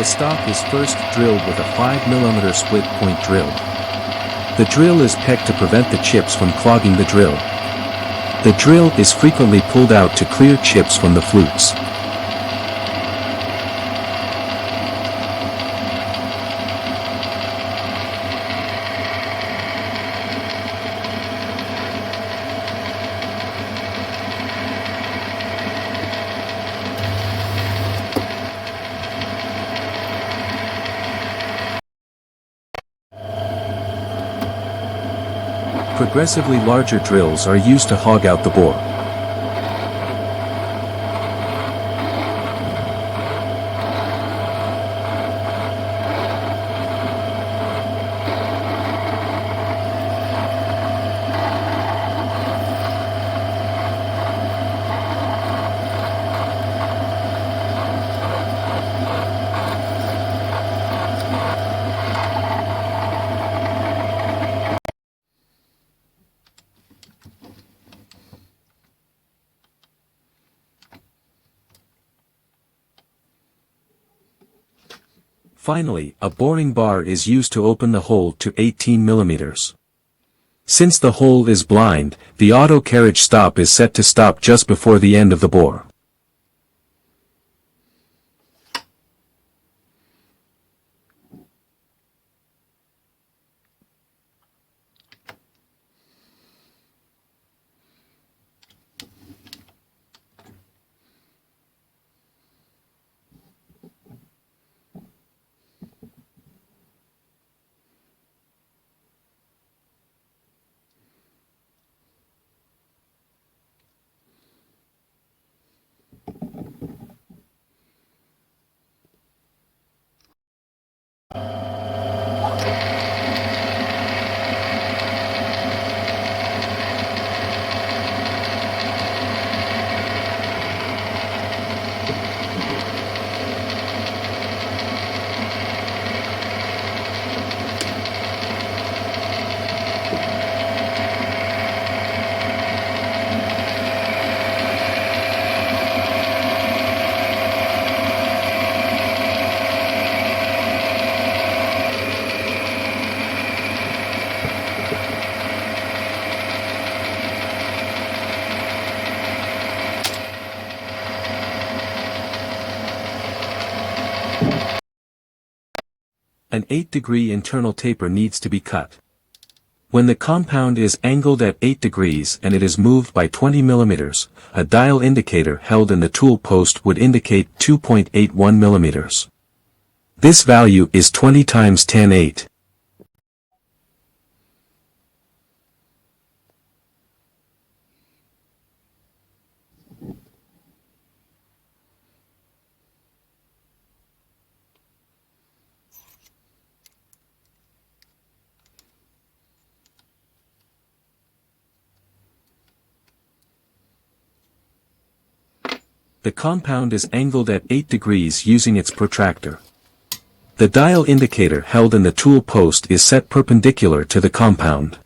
The stop is first drilled with a 5 mm split point drill. The drill is pegged to prevent the chips from clogging the drill. The drill is frequently pulled out to clear chips from the flutes. Progressively larger drills are used to hog out the bore. Finally, a boring bar is used to open the hole to 18 mm. Since the hole is blind, the auto carriage stop is set to stop just before the end of the bore. An 8-degree internal taper needs to be cut. When the compound is angled at 8 degrees and it is moved by 20 mm, a dial indicator held in the tool post would indicate 2.81 mm. This value is 20 times 10^8. The compound is angled at 8 degrees using its protractor. The dial indicator held in the tool post is set perpendicular to the compound.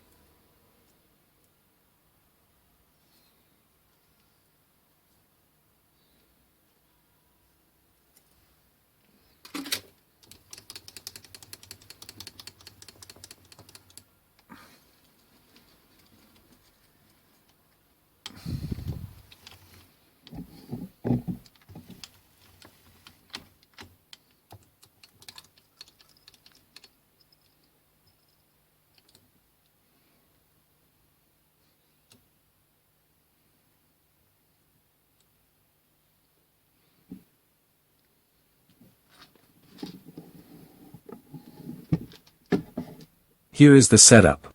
Here is the setup.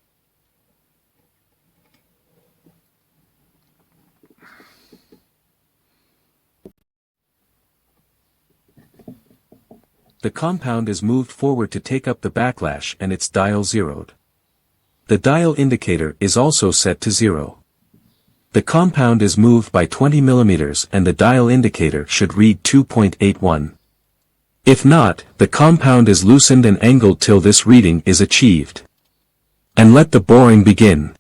The compound is moved forward to take up the backlash and its dial zeroed. The dial indicator is also set to 0. The compound is moved by 20 mm and the dial indicator should read 2.81. If not, the compound is loosened and angled till this reading is achieved. And let the boring begin.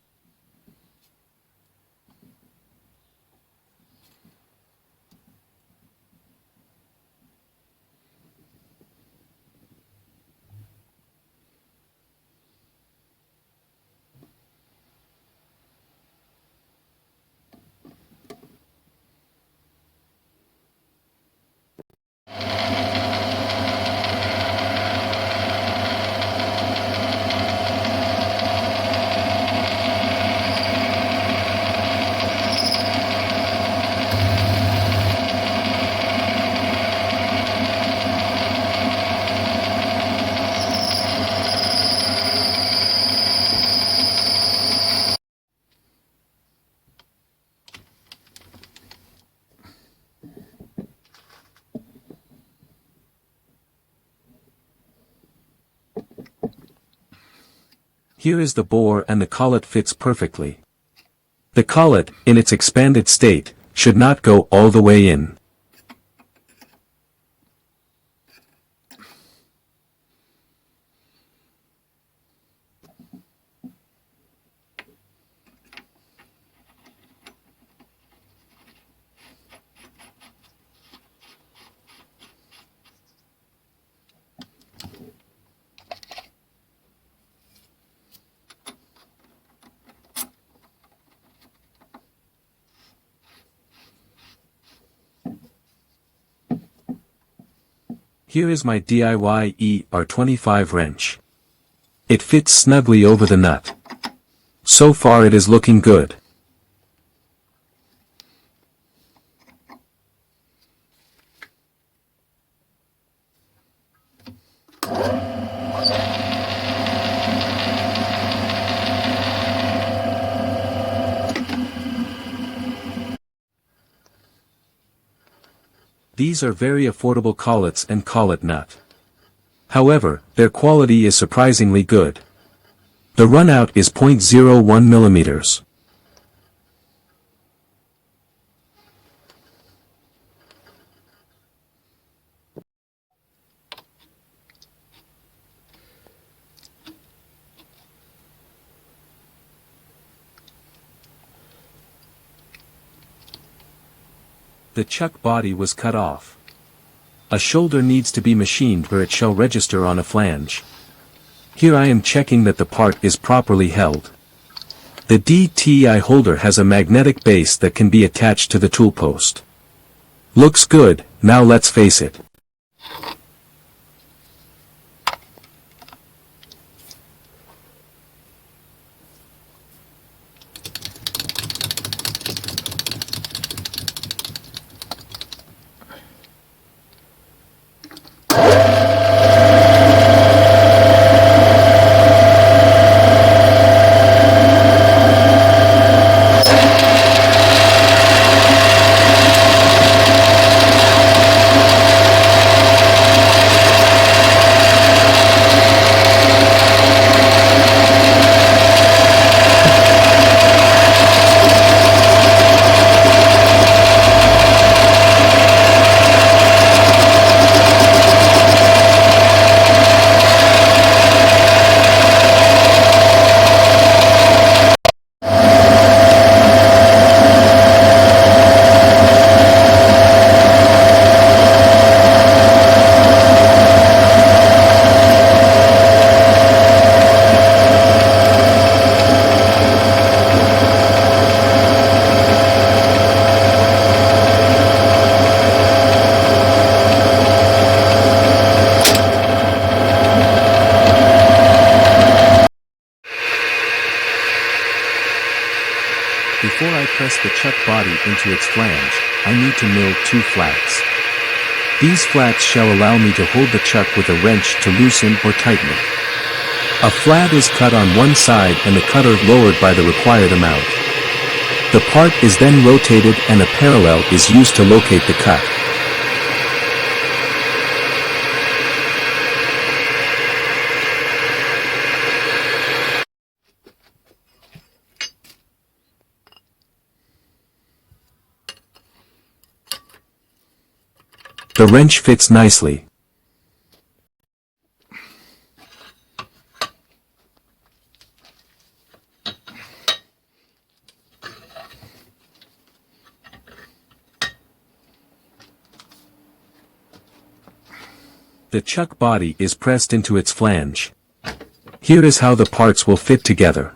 Here is the bore and the collet fits perfectly. The collet, in its expanded state, should not go all the way in. Here is my DIY ER25 wrench. It fits snugly over the nut. So far it is looking good. These are very affordable collets and collet nut. However, their quality is surprisingly good. The runout is 0.01 millimeters. The chuck body was cut off. A shoulder needs to be machined where it shall register on a flange. Here I am checking that the part is properly held. The DTI holder has a magnetic base that can be attached to the tool post. Looks good, now let's face it. Before I press the chuck body into its flange, I need to mill 2 flats. These flats shall allow me to hold the chuck with a wrench to loosen or tighten it. A flat is cut on one side and the cutter lowered by the required amount. The part is then rotated and a parallel is used to locate the cut. The wrench fits nicely. The chuck body is pressed into its flange. Here is how the parts will fit together.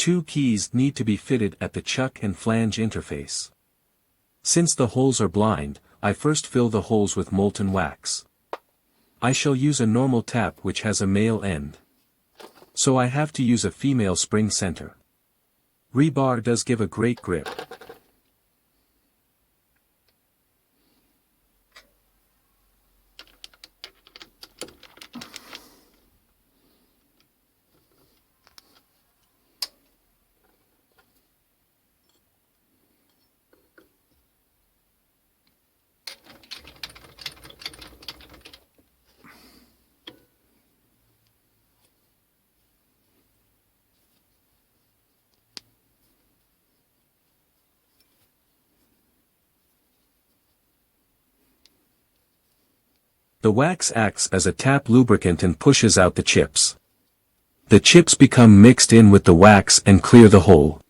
two keys need to be fitted at the chuck and flange interface. Since the holes are blind, I first fill the holes with molten wax. I shall use a normal tap which has a male end. So I have to use a female spring center. Rebar does give a great grip. The wax acts as a tap lubricant and pushes out the chips. The chips become mixed in with the wax and clear the hole.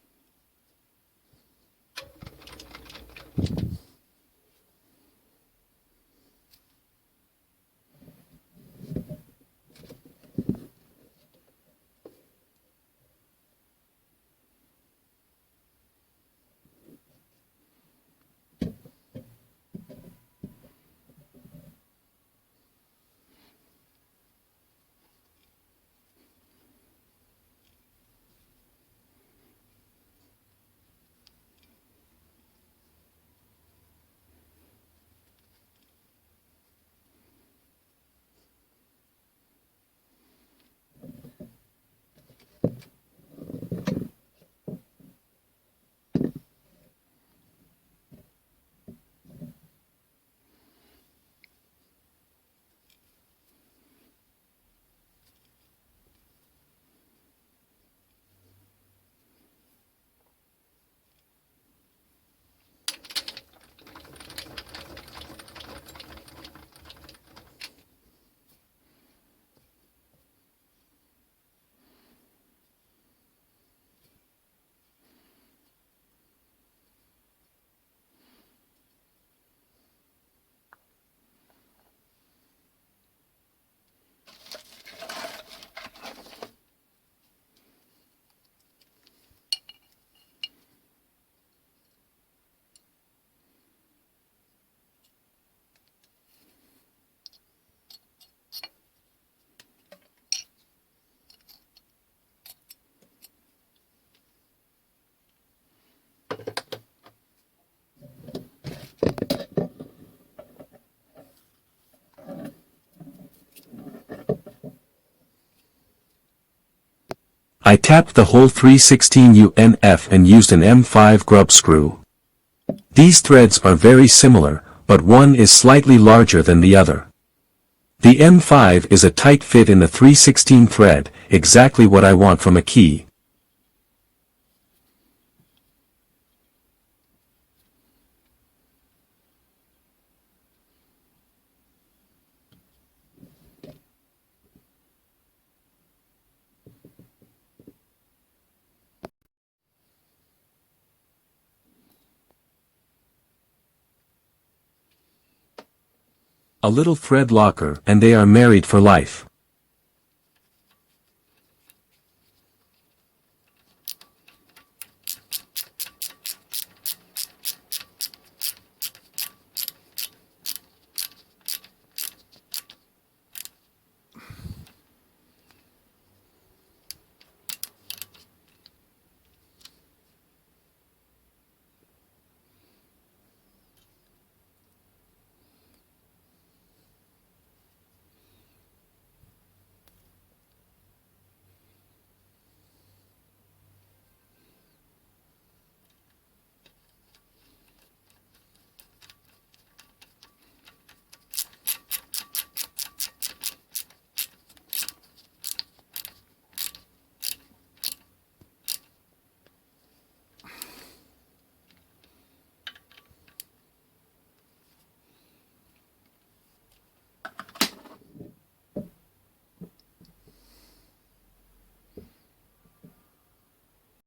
I tapped the hole 316 UNF and used an M5 grub screw. These threads are very similar, but one is slightly larger than the other. The M5 is a tight fit in the 316 thread, exactly what I want from a key. A little thread locker and they are married for life.